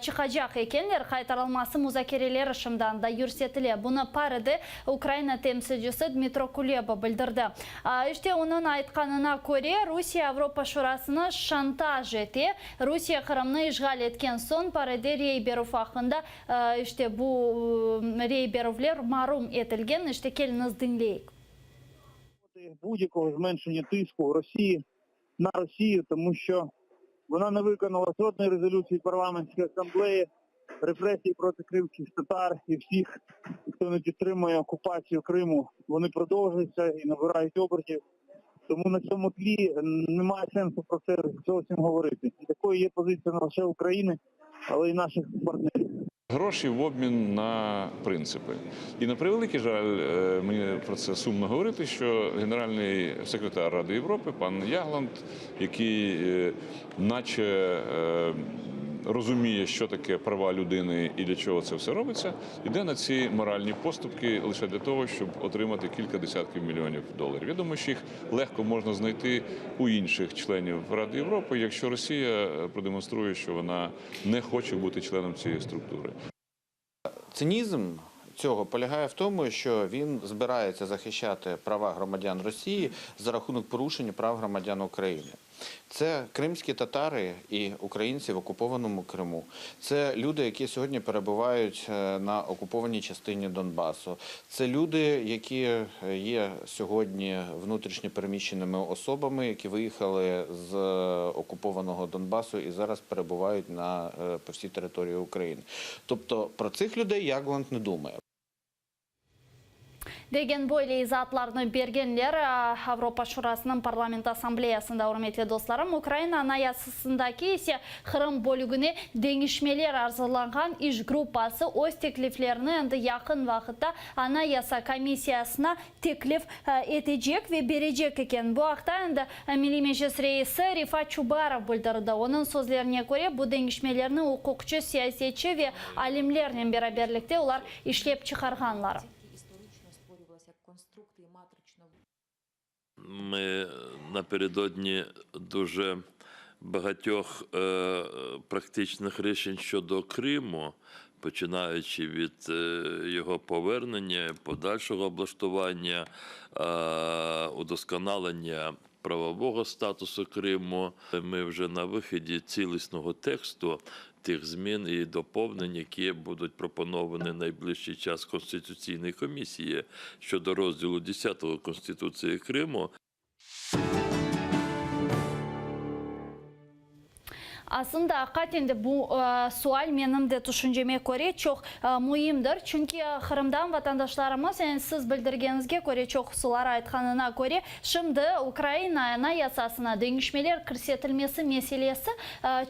S1: çıkacak ekenler. Kaytarılması muzakereleri şimdi anda yürsetile. Bunu parıdı Ukrayna temsilcisi Dmitro Kuleba bildirdi. İşte onun aytkanına göre Rusiya Avrupa Şurasını şantaj etti. Rusiya Kırım'ını işgal etken son parada Reyberov hakkında işte bu Reyberovler marum etilgen. İşte geliniz dinleyik.
S7: Будь-якого зменшення тиску Росії на Росію, тому що вона не виконала жодної резолюції парламентської асамблеї, репресії проти кримських татар і всіх, хто не підтримує окупацію Криму, вони продовжуються і набирають обертів. Тому на цьому тлі немає сенсу про це зовсім говорити. І такою є позиція не лише України, але й наших партнерів.
S8: Гроші в обмін на принципи. І на превеликий жаль, мені про це сумно говорити, що генеральний секретар Ради Європи, пан Ягланд, який наче розуміє, що таке права людини і для чого це все робиться, йде на ці моральні поступки лише для того, щоб отримати кілька десятків мільйонів доларів. Я думаю, що їх легко можна знайти у інших членів Ради Європи, якщо Росія продемонструє, що вона не хоче бути членом цієї структури.
S9: Цинізм цього полягає в тому, що він збирається захищати права громадян Росії за рахунок порушення прав громадян України. Це кримські татари і українці в окупованому Криму. Це люди, які сьогодні перебувають на окупованій частині Донбасу. Це люди, які є сьогодні внутрішньо переміщеними особами, які виїхали з окупованого Донбасу і зараз перебувають по всій території України. Тобто про цих людей Ягланд не думає.
S1: Деген böyle izatlarını bergenler Avrupa Şurasının Parlament Asambleyasında hürmetli dostlarım. Ukrayna anayasasındaki ise Kırım bölügüne değişmeler arzulanған iş grupası öz tekliflerini endi yakın vakitte Anayasa Komissiyasına teklif edecek ve verecek eken. Bu haqda endi Milli Meclis Reisi Rifat Çubarov bildirdi. Onun sözlerine göre bu değişmelerini hukukçu, siyasetçi ve alimlerle beraberlikte ular işlep çıkarganlar.
S10: Ми напередодні дуже багатьох практичних рішень щодо Криму, починаючи від його повернення, подальшого облаштування, удосконалення правового статусу Криму. Ми вже на виході цілісного тексту тих змін і доповнень, які будуть пропоновані найближчий час Конституційної комісії щодо розділу 10 Конституції Криму.
S1: Aslında hakikaten bu sual benim de düşünceme göre çok mühimdir. Çünkü Kırım'dan vatandaşlarımız, yani siz bildirgenizge göre çok sular aytkanına göre şimdi Ukrayna anayasasına değişmeler kirsetilmesi meselesi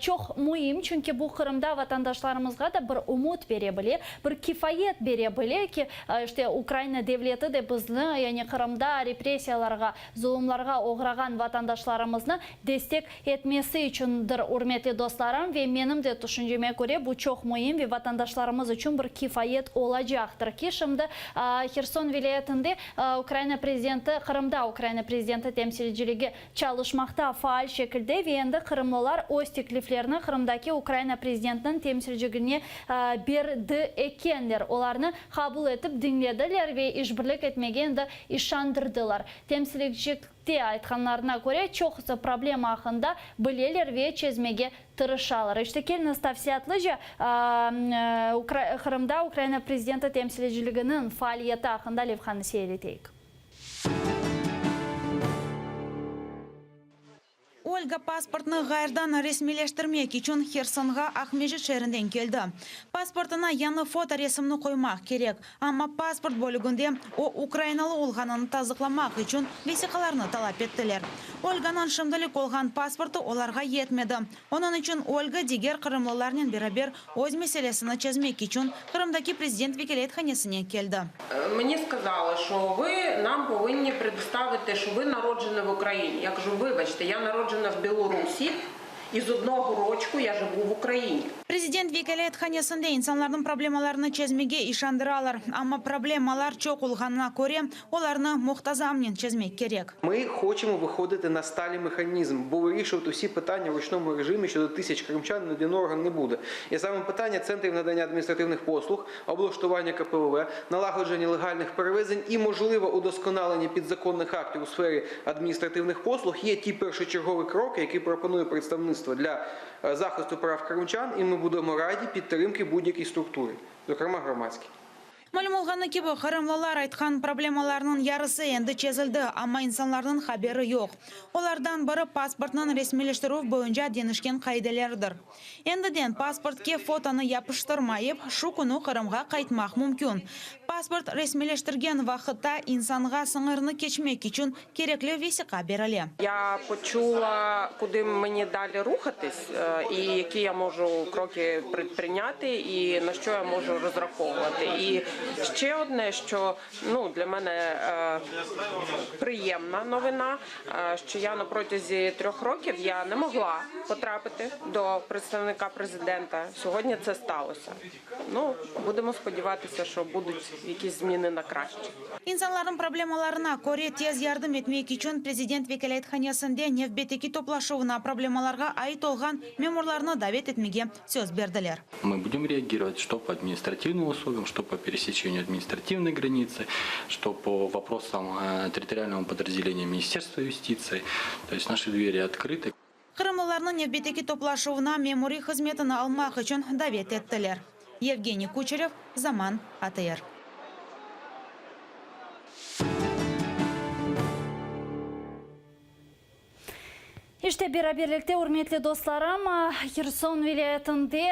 S1: çok mühim. Çünkü bu Kırım'da vatandaşlarımızga da bir umut verebilir, bir kifayet verebilir ki işte Ukrayna devleti de bizni, yani Kırım'da represiyalarga, zulümlarga uğragan vatandaşlarımızı destek etmesi içindir hürmetli урметли достарым, ве менім де түшінжеме көре бұ чоқ мойын ве ватандашларымыз үшін бір кифайет олажақтыр. Кешімді Херсон вилаятында Украина президенті, Қырымда Украина президенті темсилчилиги чалышмақта фаал шекілде ве енді Қырымлылар өз теклифлеріні Қырымдаки Украина президентінің темсилчилигіне берді екендер. Оларны қабыл етіп діңледілер ве ішбірлік етмегенді ишандырдылар. Темсилчиликте айтқанларына көре чоқысы проблема ақында білелер ве чезмеге тырышалар. Иштекел наставсиятлы же Қырымда Украина президенті темсилчилигінің фаалияты ақында Левханы сейретейік.
S11: Ольга паспортны ғайырдан ресмилештірмек үшін Херсонға Ахмежит шерінден келді. Паспортына яны фото ресімні қоймақ керек. Амма паспорт бөлігінде о Украиналы олғанын тазықламақ үшін весиқаларны талап еттілер. Ольганың шымдылық олған паспорты оларға етмеді. Оның үшін Ольга дегер қырымлылармен берабер өз меселесіні чезмек үшін Қырымдаки президент векелетханесіне келді.
S12: Мені сказали, що ви нам повинні предоставити, що ви народжені в Україні. Я кажу, вибачте, я народжена в Білорусі. І з одного рочку я живу в Україні.
S11: Президент векелетханесінде инсанлардың проблемаларыны чезмеге ишандыралар. Амма проблемалар чоқ олғанына көре, оларны мұқтазамнен чезмек керек.
S13: Ми хочемо виходити на сталий механізм, бо вирішувати всі питання в ручному режимі щодо тисяч кримчан ні один орган не буде. І саме питання центрів надання адміністративних послуг, облаштування КПВВ, налагодження легальних перевезень і, можливо, удосконалення підзаконних актів у сфері адміністративних послуг є ті першочергові кроки, які пропонує представництво для захисту прав кримчан, і ми будемо раді підтримки будь-якій структури, зокрема громадській.
S11: Мәлім олғаны кебі Қырымлылар айтқан проблемаларының ярысы енді чезілді, амма инсанлардың хабері жоқ. Олардан бірі паспортның ресмилештіру бойынша денішкен қайделердір. Ендіден паспортке фотоны япыштырмайып, шу күні Қырымға қайтмақ мүмкін. Паспорт ресмилештірген вақытта инсанға сыңырны кечмек үшін кереклі весіқа берілі.
S12: Я почула, куди мені далі рухатись, і які я можу кроки предприйняти, і на що я можу розраховувати. І ще одне, що для мене приємна новина, що я на протязі 3 років я не могла потрапити до представника президента. Сьогодні це сталося. Будемо сподіватися, що будуть якісь зміни на краще.
S11: İnsanların проблемаларына көре тез ярдым етмек үшін президент векелетханесінде невбетеки топлашуына проблемаларға айт олған меморларына давет етмеге сөз берділер.
S14: Мы будем реагировать что по административным условиям, что по пересечению административной границы, что по вопросам территориального подразделения Министерства юстиции. То есть наши двери открыты.
S11: Қырымлыларының невбетеки топлашуына мемори қызметіні алмақ үшін давет еттілер. Евгений Кучерев, Заман, АТР.
S1: İşte birlikte urmetli dostlarım, Херсон vilayetinde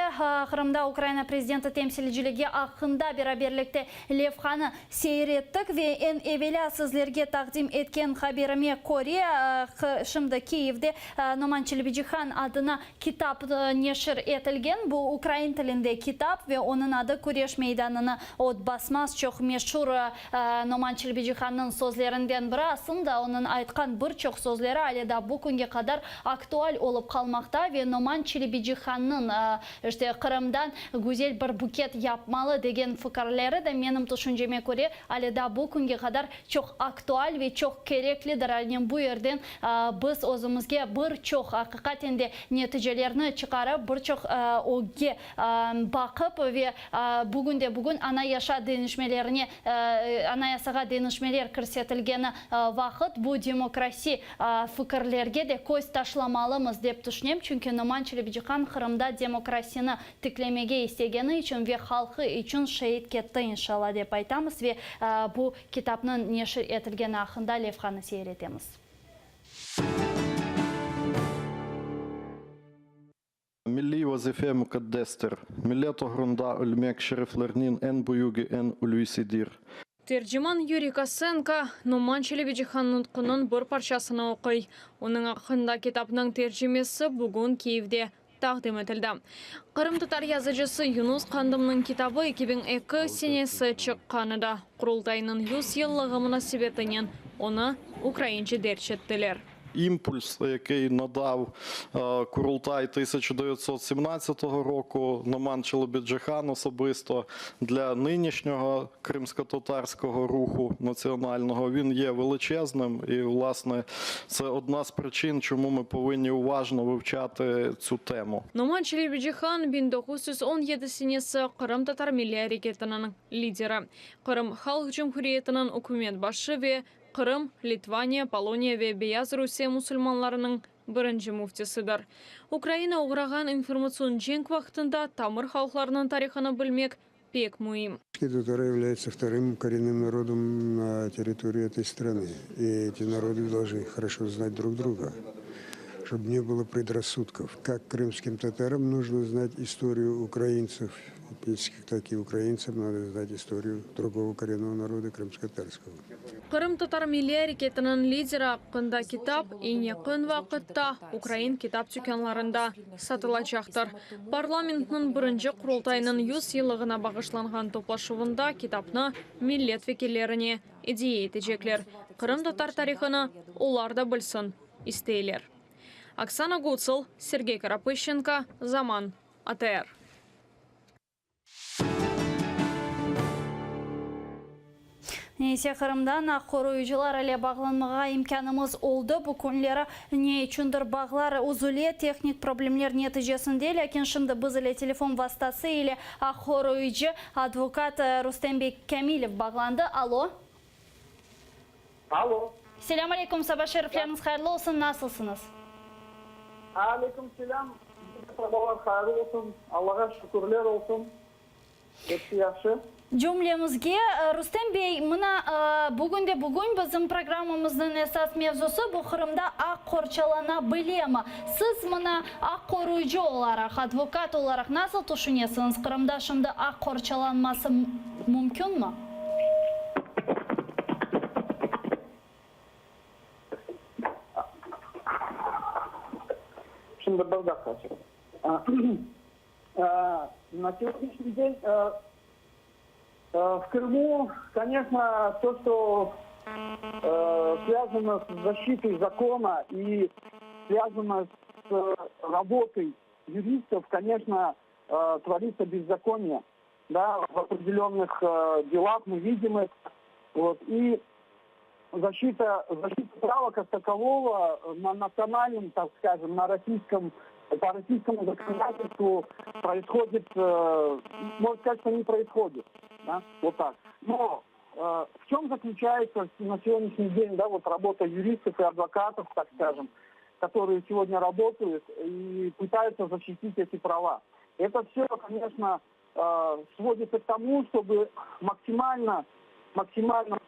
S1: Kırım'da Ukrayna prezidenti temsilciliği hakkında birlikte levhani seyrettik ve en evvela sizlerge takdim etken haberime göre şimdi Kiev'de Noman Çelebijihan adına kitap neşir etilgen. Bu Ukrayna tilinde kitap ve onun adı Kureş Meydanı'nı basmaz. Çok meşhur Noman Çelebijihan'ın sözlerinden biri aslında onun aytkan birçok sözleri aleda bu günge kadar aktual olup kalmakta ve Noman Çelebijihan'ın Kırım'dan güzel bir buket yapmalı degen fikirleri de benim düşünceme göre aleda bu günge kadar çok aktual ve çok gereklidir. Yani bu yerden biz özümüzge birçok hakikaten de neticelerini çıkarıp birçok oge bakıp ve bugün anayasaga denişmeler kirsetilgeni vakit bu demokrasi fikirlerge de koz taşlamalımız dep düşünem. Çünkü Noman Çelebijihan Kırım'da demokrasini tiklemege istegeni için ve halkı için şehit ketті inşallah dep aytamız ve bu kitapның neşir etilgeni hakkında levhani seyretemiz.
S15: Milli vazife mukaddestir. Millet uğrunda ölmek şereflerinin en büyüğü en ulvisidir.
S16: Tercüman Yuriy Kosenko Noman Çelebijihan'ın nutqının bir parçasını okuy. Onun hakkında kitapның tercümesi bugün Kiev'de taqdim etildi. Kırım Tatar yazıcısı Yunus Kandım'ın kitabı 2002 senesi çıqqanıda. Qurultayının 100 yıllығы münasebetinden onu Ukrayince derç ettiler.
S15: імпульс, який надав Курултай 1917 року, Номан Челебіджихан особисто для нинішнього кримсько-татарського руху національного, він є величезним. І, власне, це одна з причин, чому ми повинні уважно вивчати цю тему.
S16: Номан Челебіджихан 1917-сі Qırım Tatar Milli Hareketi'nin lideri. Qırım Halk Cumhuriyeti'nin hükümet başı ve Qırım, Litvanya, Polonya ve Beyaz Rusiya musulmanlarının birinci muftisidir. Ukraina uğragan informasyon cenk vaqtında tamır halklarının tarixini bilmek pek mühim.
S17: Татары являются вторым коренным народом на территории этой страны. И эти народы должны хорошо знать друг друга, чтобы не было предрассудков. Как крымским татарам нужно знать историю украинцев, так и украинцам надо знать историю другого коренного народа, крымско-татарского.
S16: Qırım Tatar Milli Hareketi'nin lideri hakkında kitap en yakın vakitte Ukrayn kitap dükkanlarında satılacaktır. Parlamentinin birinci kurultayının 100 yıllığına bağışlanған toplaşuvunda kitapını milletvekillerine hediye edecekler. Qırım Tatar tarixini onlar da bilsin isteyler. Oksana Gutsel, Sergey Karapıщенко, Zaman, ATR.
S1: Несе Қырымдан аққорuyucular әле бағланмаға имканымыз oldu. Bu күнлері не үшіндір бағлар uzule техник проблемлер нәтижесінде, ләкин шымды біз әле телефон вастасы или аққорuyucu адвокат Рустембек Камилев бағланды. Алло.
S18: Алло.
S1: Селам алейкум, саба шерифлеріңіз қайырлы olsun, насылсınız?
S18: Алейкум селам. Сабалар қайырлы olsun. Аллаға шүкірлер olsun. Өтті яқшы.
S1: Cümlemizge Rustem Bey, бүгін біздің программамыздың esas mevzusu bu Qırımda ақ қорчалана білемі. Siz ақ koruyucu olarak, advokat olarak nasıl düşünüyorsunuz? Qırımda şimdi ақ korçalanması mümkün mü?
S18: Şimdi bir dakika. На сегодняшний день в Крыму, конечно, то, что связано с защитой закона и связано с работой юристов, конечно, творится беззаконие. Да, в определенных делах мы видим это. Вот, и защита права как такового на национальном, так скажем, по российскому законодательству происходит, можно сказать, что не происходит. Да? Вот так. Но в чем заключается на сегодняшний день, да, вот работа юристов и адвокатов, так скажем, которые сегодня работают и пытаются защитить эти права? Это все, конечно, сводится к тому, чтобы максимально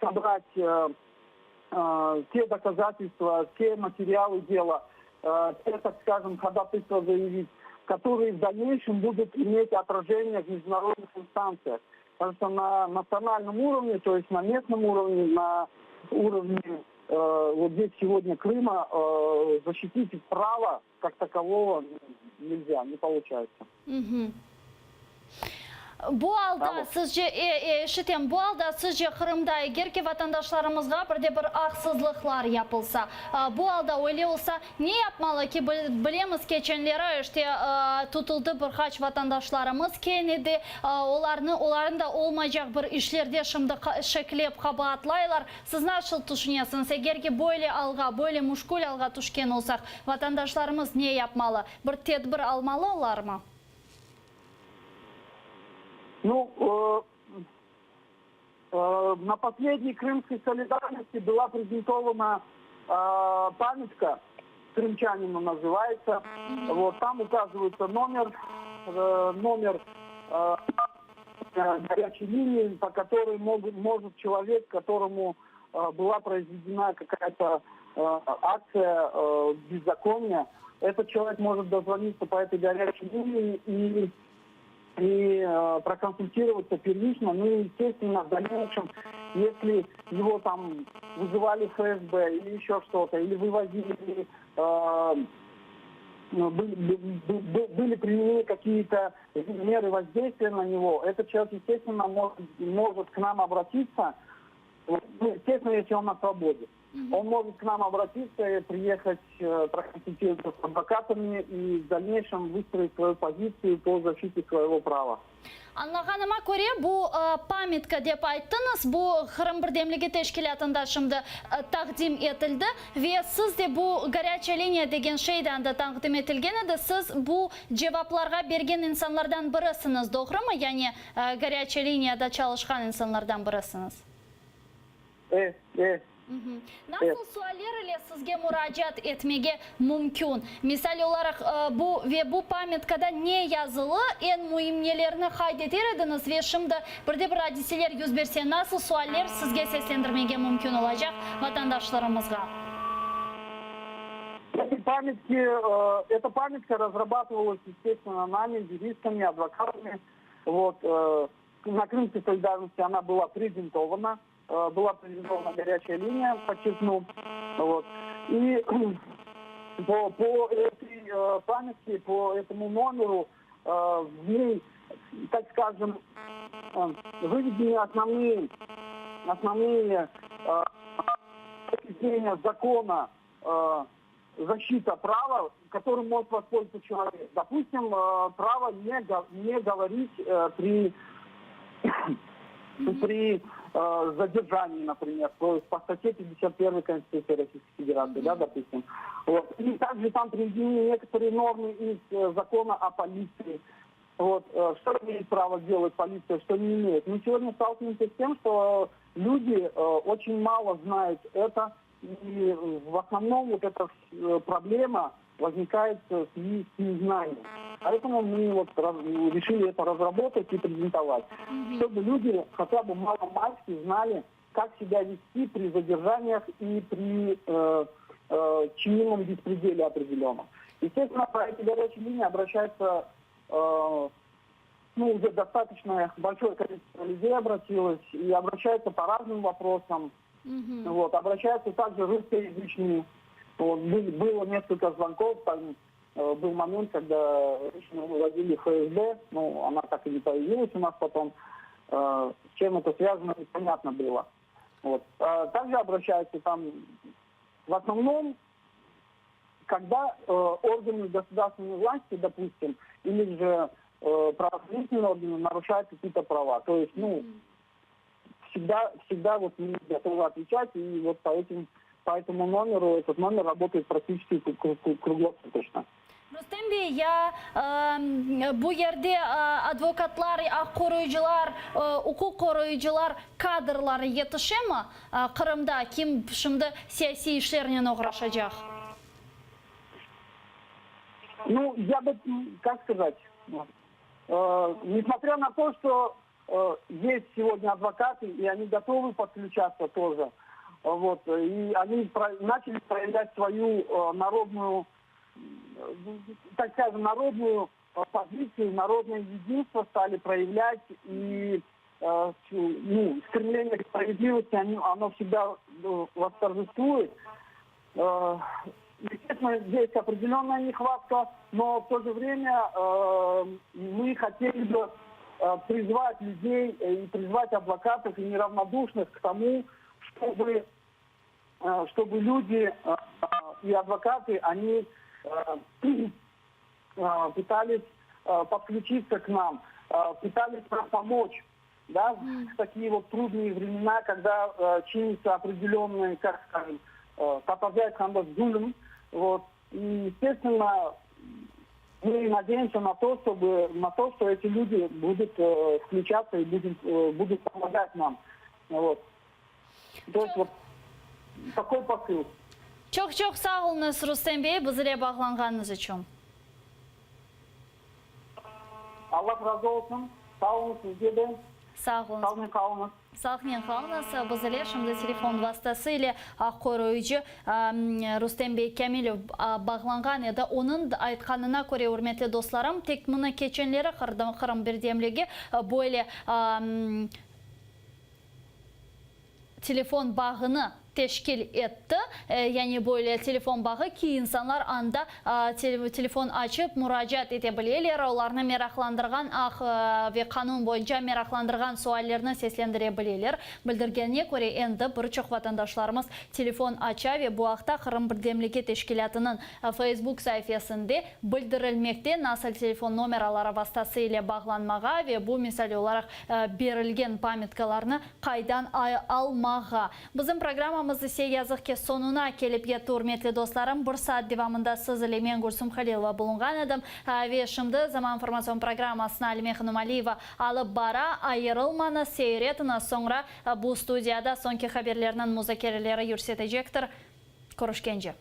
S18: собрать те доказательства, те материалы дела, те, так скажем, ходатайства заявить, которые в дальнейшем будут иметь отражение в международных инстанциях. Потому что на национальном уровне, то есть на местном уровне, на уровне вот здесь сегодня Крыма, защитить право как такового нельзя, не получается.
S1: Bu alda sizce Kırım'da eğer ki vatandaşlarımızga bir haksızlıklar yapılsa, bu alda öyle olsa ne yapmalı ki bilemiz geçenlere işte tutuldu birkaç vatandaşlarımız kendisi onların da olmayacak bir işlerde şimdi şeklep kabahatlaylar. Siz nasıl düşünüyorsunuz? Eğer ki böyle muşkul alga düşken olsak vatandaşlarımız ne yapmalı? Bir tedbir almalılar mı?
S18: Ну, на последней крымской солидарности была презентована памятка, крымчанину называется. Вот, там указывается номер горячей линии, по которой может человек, которому была произведена какая-то акция беззакония, этот человек может дозвониться по этой горячей линии и проконсультироваться первично. Ну и, естественно, в дальнейшем, если его там вызывали ФСБ или еще что-то, или вывозили, были применены какие-то меры воздействия на него, этот человек, естественно, может к нам обратиться, ну, естественно, если он на свободе. он может к нам обратиться и приехать проконсультироваться с адвокатами и в дальнейшем выстроить свою позицию по защите своего права.
S1: Аңлағаныма көре, бұл памятка деп айттыңыз, бұл Қырым Бірдемлігі тәшкілатында шымды тақдим етілді. Ве сіз де бұл горячая линия деген шейданды тақдим етілген еді. Сіз бұл жевапларға берген инсанлардан бірісіңіз, доғры ма? Яғни горячая линияда çalışқан инсанлардан бірісіңіз? Nasıl sualler ile sizge müracaat etmege mümkün? Misal olarak bu pamitkada ne yazılı, en mühimnelerini kaydeter ediniz ve şimdi bir hadiseler yüz berse nasıl sualler sizge seslendirmege mümkün olacak vatandaşlarımızga?
S18: Эта памятка разрабатывалась, естественно, нами, юристами, адвокатами. Вот, на Крымской солидарности она была презентована. Была презентована горячая линия, подчеркну. Вот. И по этой памятке, по этому номеру, в ней, так скажем, выведены основные определения закона защита права, которым может воспользоваться человек. Допустим, право не говорить при задержании, например, то есть по статье 51 Конституции Российской Федерации, да, допустим. Вот. И также там приведены некоторые нормы из закона о полиции. Вот. Что имеет право делать полиция, что не имеет. Мы сегодня сталкиваемся с тем, что люди очень мало знают это, и в основном вот эта проблема возникает в связи с незнанием. Поэтому мы вот решили это разработать и презентовать, чтобы люди хотя бы мало-мальски знали, как себя вести при задержаниях и при чинимом беспределе определенном. Естественно, по этой горячей линии обращается, уже достаточно большое количество людей обратилось, и обращаются по разным вопросам. Вот, обращаются также русскоязычные. Вот, было несколько звонков, там был момент, когда женщину выводили ФСБ, она так и не появилась у нас потом. С чем это связано, непонятно было. Вот. Также обращаются там в основном, когда органы государственной власти, допустим, или же правоохранительные органы нарушают какие-то права. То есть, всегда вот мы готовы отвечать, и вот по этому номеру, этот номер работает практически круглосуточно.
S1: Rüstem Bey, ya bu yerde advokatlar, koruyucular, hukuk koruyucular kadrları yetişir mi? Kırım'da kim şimdi siyasi işlerine uğraşacak?
S18: Я бы, как сказать, несмотря на то, что есть сегодня адвокаты, и они готовы подключаться тоже, вот, и они начали проявлять свою народную, так скажем, народную позицию, народное единство стали проявлять, и стремление к справедливости, оно всегда восторжествует. Естественно, здесь определенная нехватка, но в то же время мы хотели бы призвать людей и призвать адвокатов и неравнодушных к тому, чтобы люди и адвокаты, они пытались подключиться к нам, пытались нам помочь, да, в такие вот трудные времена, когда чинятся определенные, как скажем, вот. И, естественно, мы надеемся на то, что эти люди будут включаться и будут помогать нам. Вот. То есть вот такой посыл.
S1: Çok sağ olunuz Rüstem Bey, bizlere bağlanğanınız için.
S18: Allah razı olsun. Sağ olun sizce de.
S1: Sağ olun.
S18: Sağ olun.
S1: Sağ olun. Bizlere şimdi telefon vasıtasıyla koruyucu Rüstem Bey Kamilov bağlanğan edi. Onun aytqanına göre, hürmetli dostlarım, tek bunu keçenleri Kırım Birlemligi böyle telefon bağını teşkil etti. Yani böyle telefon bağı ki insanlar anda telefon açıp müracaat edebilirler. Onlarını meraklandırgan ve kanun boyunca meraklandırgan suallerini seslendirebilirler. Bildirgenine göre endi birçok vatandaşlarımız telefon aça ve bu haqda Kırım Birdemligi Teşkilatı'nın Facebook sayfasında bildirilmekte nasıl telefon numaraları vasıtasıyla bağlanmağa ve bu misal olarak berilgen pametkalarını kaydan almağa. Bizim programımız ise yazık ki sonuna kelip yetti hürmetli dostlarım. Bir saat devamında siz ile men Gülsüm Halilova bulungan edim. Ve şimdi Zaman Informasyon Programmasına Alime Hanım Aliyeva alıp bara ayrılmanı seyretiniz. Sonra bu studiyada sonki haberlerinin müzakereleri yürütecektir. Görüşkence.